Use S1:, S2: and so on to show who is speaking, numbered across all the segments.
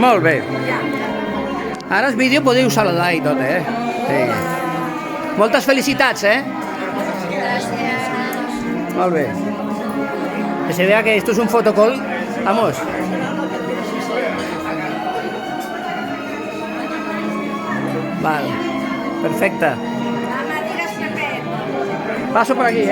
S1: Molt bé. Ara el vídeo podeu saludar i tot, Sí. Moltes felicitats, Molt bé. Que se vea que esto es un fotocall. Vamos. Vale. Perfecte. Paso por aquí,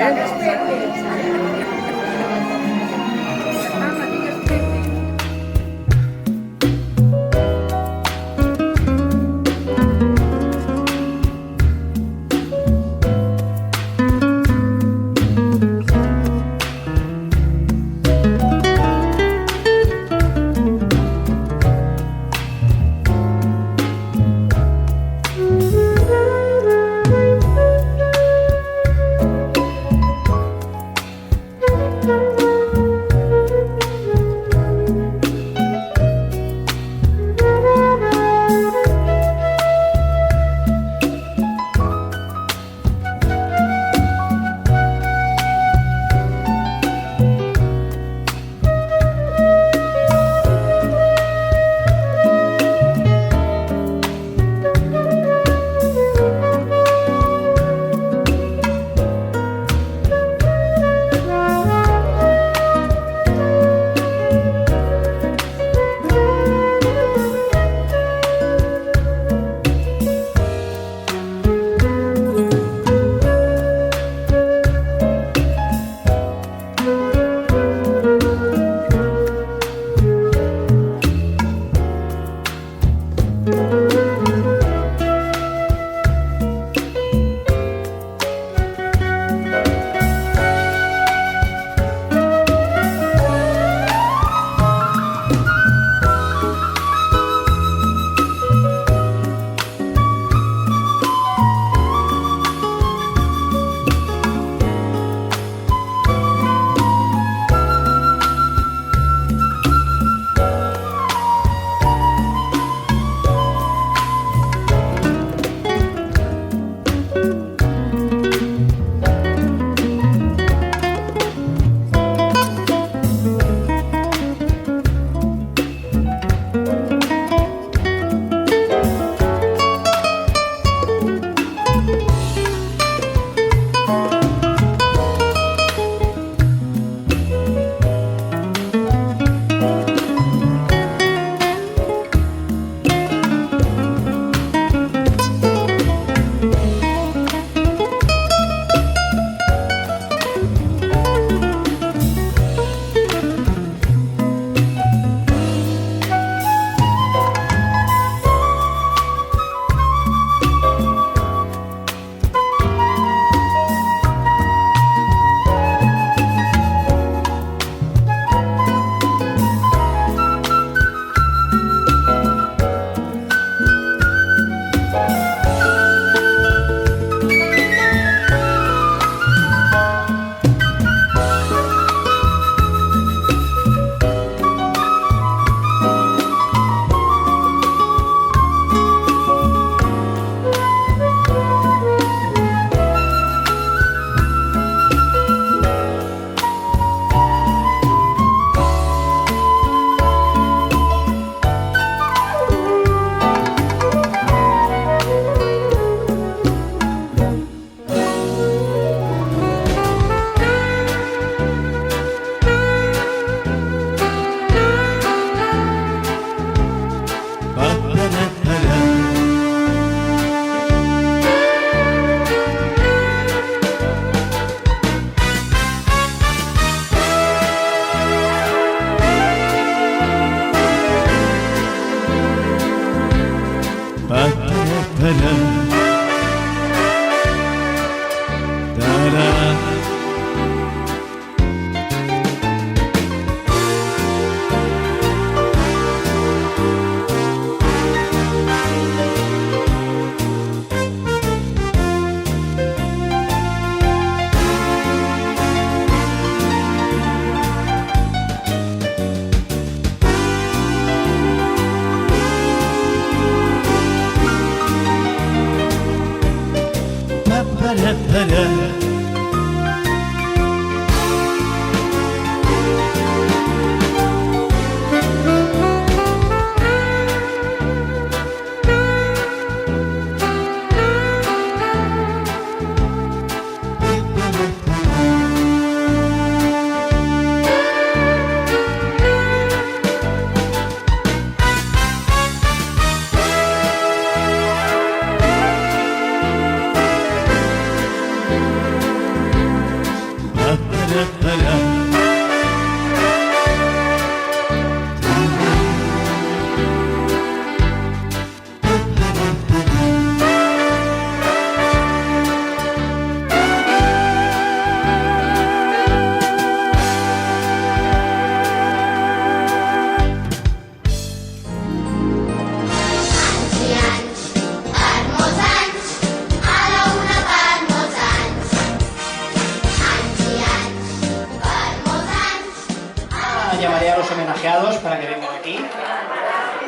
S2: llamaré a los homenajeados para que vengan aquí,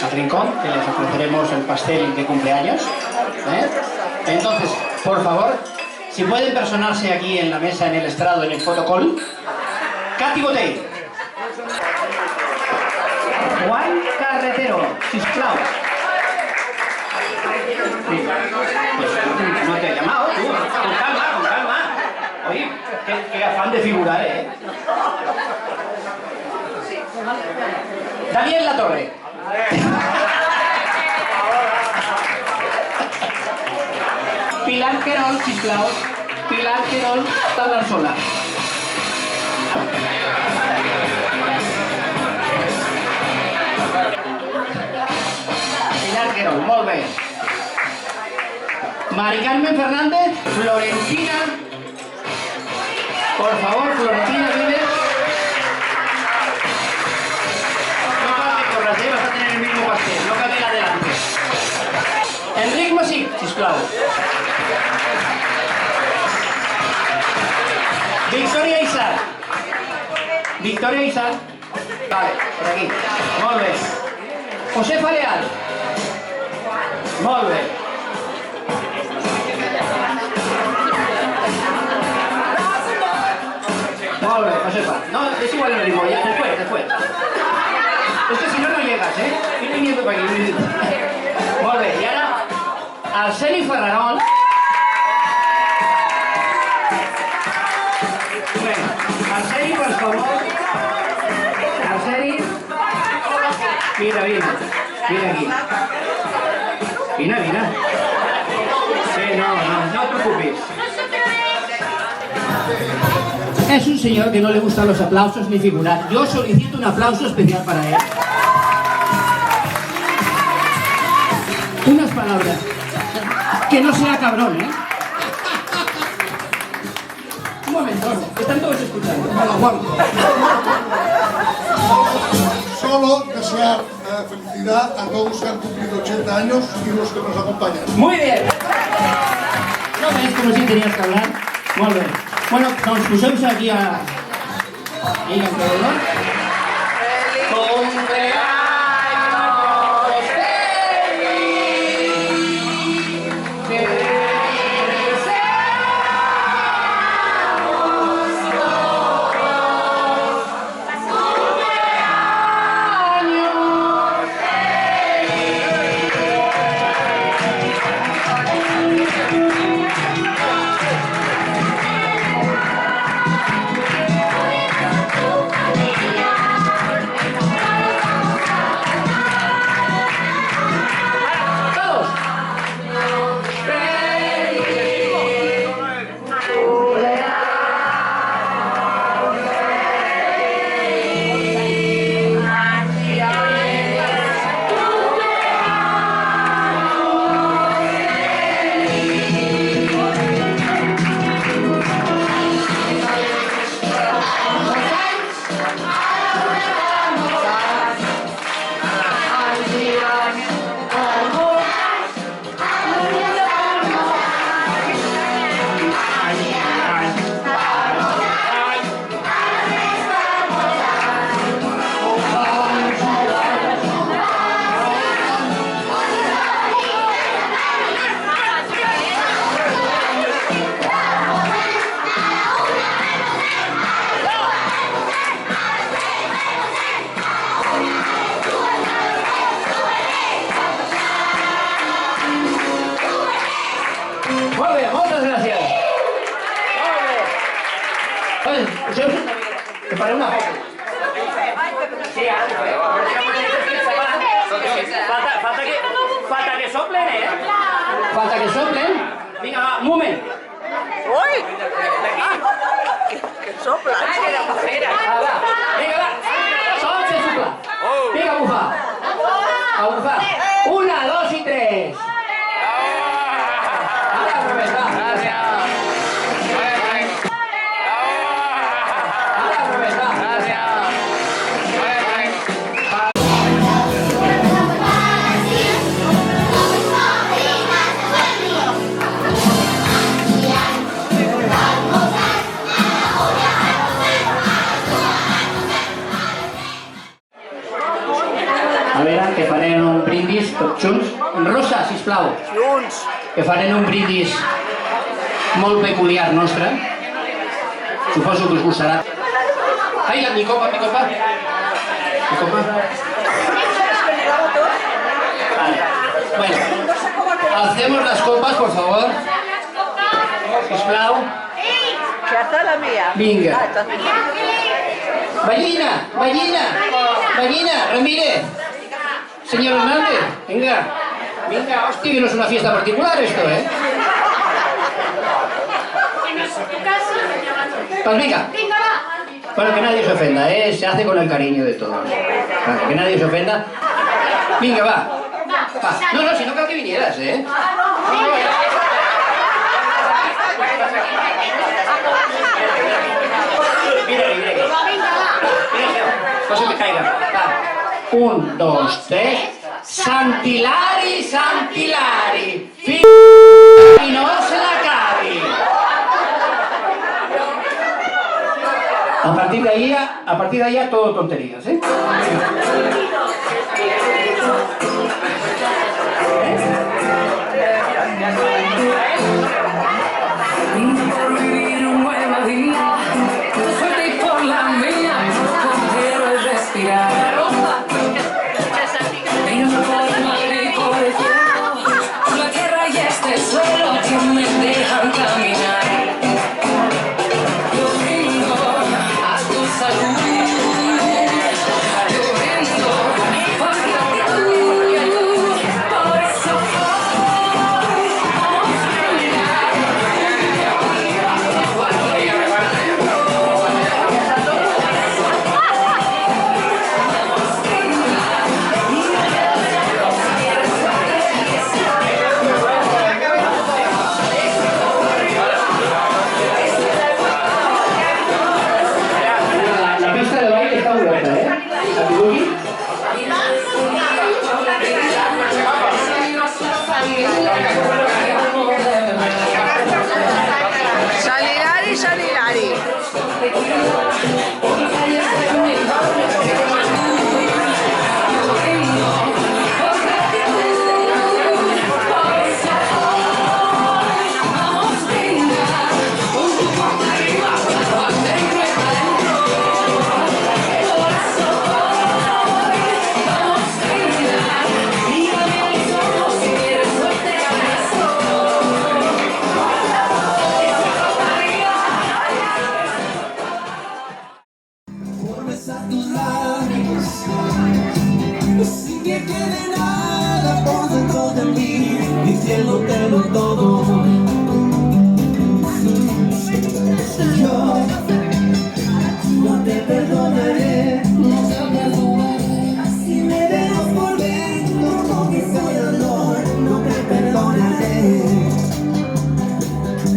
S2: al rincón, que les ofreceremos el pastel de cumpleaños. Entonces, por favor, si pueden personarse aquí en la mesa, en el estrado, en el protocolo. Katy Botell. Juan Carretero, sisplau. Pues no te he llamado, tú. Con calma, con calma. Oye, qué afán de figurar, ¿eh? Daniel Latorre. Pilar Querol, sisplau. Pilar Querol, parlar sola. Pilar Querol, molt bé. Mari Carmen Fernández, Florentina. Por favor, Florentina, vive. No cabe correr, vas a tener el mismo pastel, no cabe adelante. Enric Masip, sisplau. Victoria Isar. Victoria Isar. Vale, por aquí. Molt bé. Josefa Leal. Molt bé. Molt bé, Josefa. No, es igual el ritmo, ya, después. Es que si no, no llegas, ¿eh? Ir viniendo para aquí. Molt bé, y ahora, Arseni Ferrarol. Arseni, por favor. Arseni. Mira aquí. Mira. Sí, no te preocupes. Es un señor que no le gustan los aplausos ni figurar. Yo solicito un aplauso especial para él. Unas palabras. Que no sea cabrón, ¿eh? Un momento, están todos escuchando. Hola, Juan.
S3: Solo desear felicidad a todos que han cumplido 80 años y los que nos acompañan.
S2: Muy bien. ¿No ves como si tenías que hablar? Muy bien. Bueno, nos pusimos aquí a... ahí alrededor. Te faré una foto. Sí, falta que soplen, ¿eh? Falta que soplen. Vinga, va, un moment.
S4: ¡Uy! ¡Que sopla!
S2: Ah, va. Vinga, va. Sol se sopla. Vinga, a bufar. A bufar. 1, 2 y 3. Ara, pues, va. que farem un brindis tots junts. Rosa, sisplau. Que farem un brindis molt peculiar nostre. Suposo que us gustarà. Ai, mi copa, mi copa. Mi copa. Vale. Bueno, hacemos las copas, por favor. Sisplau.
S4: Certa la mía.
S2: Vinga. Ballina, ballina, ballina, Ramírez. Señor Hernández, venga. Venga, hostia, que no es una fiesta particular esto, ¿eh? Pues venga. Bueno, que nadie se ofenda, ¿eh? Se hace con el cariño de todos. Vale, que nadie se ofenda. Venga, va. Va. No, no, si no creo que vinieras, ¿eh? Mira, no se me caiga. Va. 1, 2, 3. Santilari, Santilari. Y no se la cabe. A partir de ahí, todo tonterías, ¿eh?
S5: Por vivir un nuevo día, suerte y por la mía, quiero respirar. Vengo por el mar y por el cielo, por la tierra y este suelo que me dejan caminar. Yo brindo a tu salud, yo brindo por gratitud, por eso
S2: La pista de baile está abierta, ¿eh?
S4: Salilari, Salilari.
S5: a tus labios, sin que quede nada por dentro de mí, diciéndotelo todo. Yo no te perdonaré, si me dejas por dentro con ese dolor, no te perdonaré,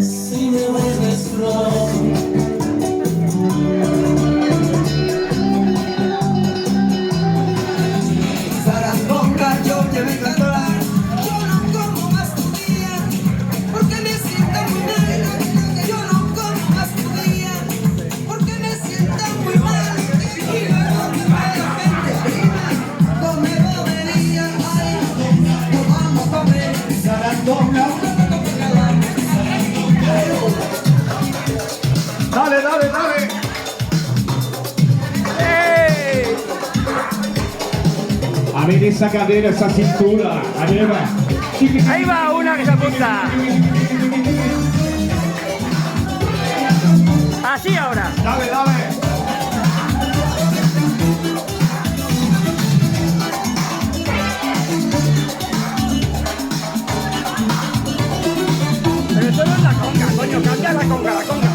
S5: si me vuelves loco.
S3: Dale, dale, dale.
S1: ¡Ey!
S6: A ver esa cadera, esa cintura. Arriba.
S1: Ahí va una que se apunta. Así ahora.
S3: Dale, dale.
S1: Pero esto no es la conga, coño, cambia la conga, la conga.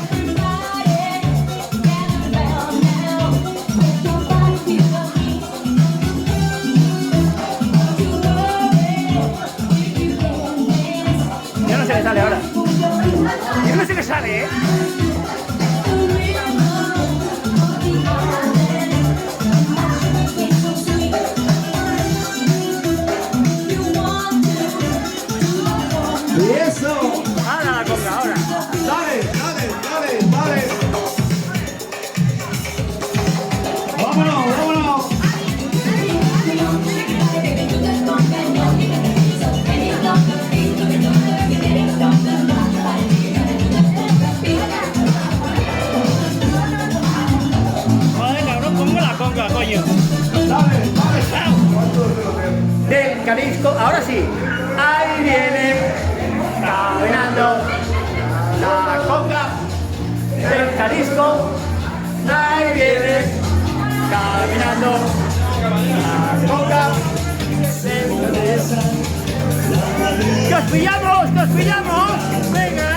S1: Ya no se le sale ahora. Ya no se le sale, ¿eh?
S3: Y eso.
S1: Ahora la conga, ahora.
S3: Dale, dale, dale, dale. Vámonos, vámonos.
S1: Jalisco, ahora sí. Ahí viene, caminando, la conga del Jalisco. Ahí viene, caminando, la conga del Jalisco. ¡Que os pillamos, que os pillamos! ¡Venga!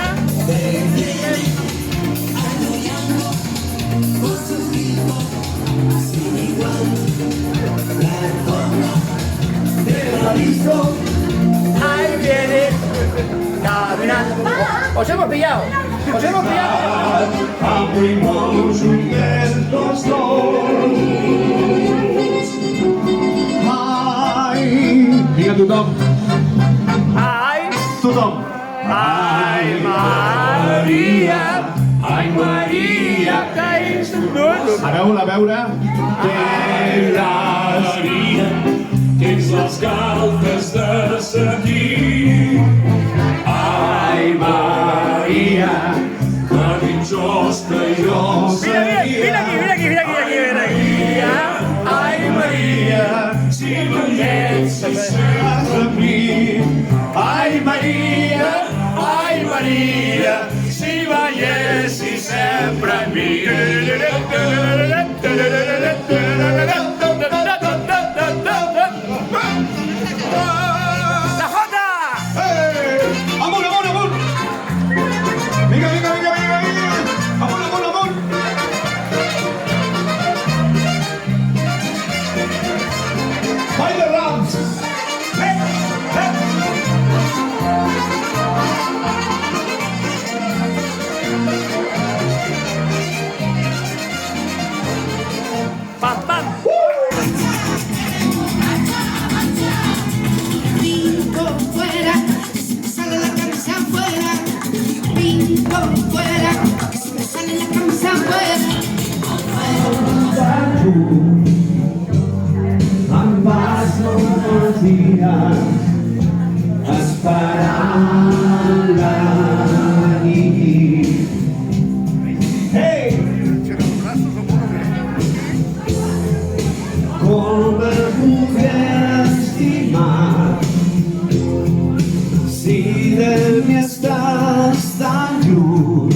S1: Ahí viene, caminando. Os hemos pillado, os hemos pillado.
S6: Abrimos los dos. Ai, diga tothom.
S1: Ai,
S6: Tothom.
S1: ai, Maria, ai, Maria, que és un dono.
S6: Aneu-la a veure. Que Maria, tens les galtes de seguir. Ai, Maria, que dins hoste i jo seguia.
S1: Mira aquí, mira aquí, mira aquí, mira aquí, mira aquí. Ai, Maria,
S6: si veiessis sempre a mi.
S1: ai, Maria, ai, Maria, si veiessis sempre a mi. La Jota!
S6: Amunt, amunt, amunt! Vinga, vinga, vinga, vinga, vinga! Amunt, amunt, amunt! Ball de rams!
S1: Pam, pam!
S7: Brinco fuera, que se me sale la camisa afuera. Brinco fuera, que se me sale la camisa afuera.
S6: Em vas molts dies esperant la nit. Hey! Com el poder estimar si de mi estàs tan lluny?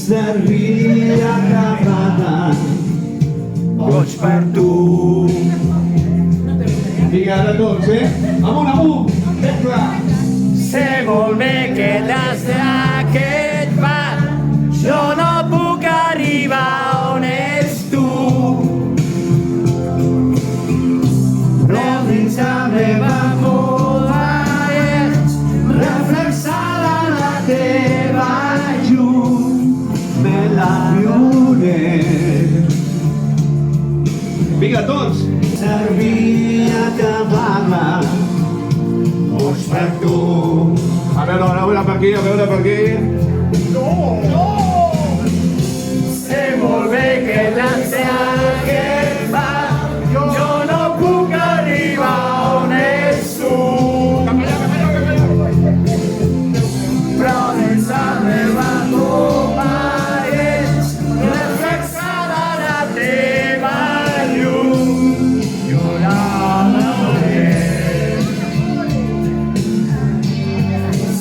S6: Serviria acabada boig per tu. Vinga, de tots, Amunt, amunt! Ben clar!
S1: Sé molt bé que des d'aquest bar jo no puc arribar on ets tu. Però dins la meva moda és reflexada la teva llum.
S6: Me la viuré. Vinga, tots! Servia acabar-la boig per tu. A veure per aquí, a veure per aquí.
S1: Sé molt bé que des d'aquest bar jo no puc arribar on ets tu. Però dins la meva copa és reflexada la teva llum. Jo la veuré.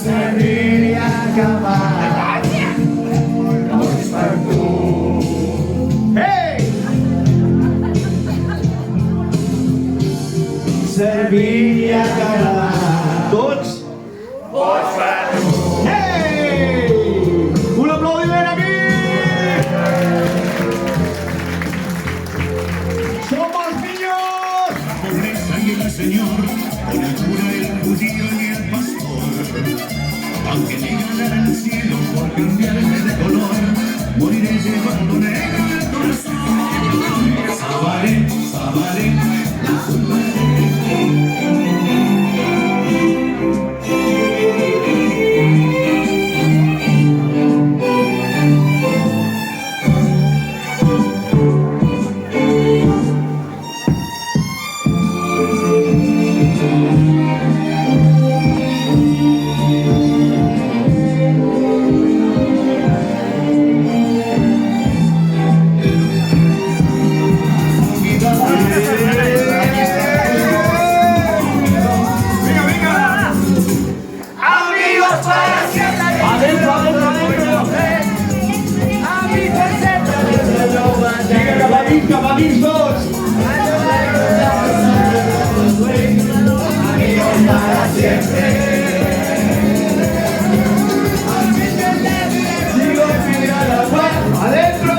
S1: Serviria acabar boig per tu. Hey!
S6: Servia acabar tots
S1: Boig per tu.
S6: Hey! Un aplaudiment aquí! ¡Somos niños!
S8: Pobreza y el Señor, con el cura, el judío y el pastor. Aunque digan en el cielo por cambiarme de color, moriré llevando negro el corazón. Sabaré, sabaré, la culpa es de
S6: dins tots! ¡Adentro!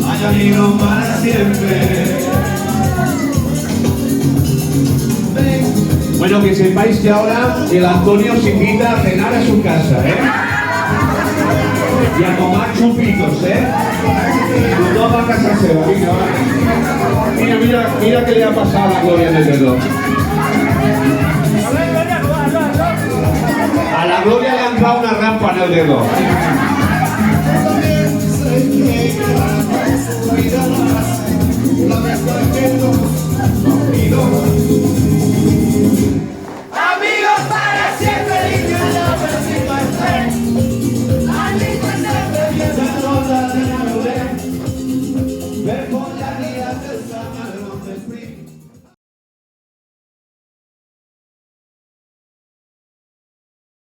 S6: ¡Ay, amigos para siempre! Bueno, que sepáis que ahora el Antonio os invita a cenar a su casa, ¿eh? Y a tomar chupitos, ¿eh? No va a casa seva, venga, va. Mira qué le ha pasado a la Gloria en el dedo. A la Gloria le han dado una rampa en el dedo.
S3: La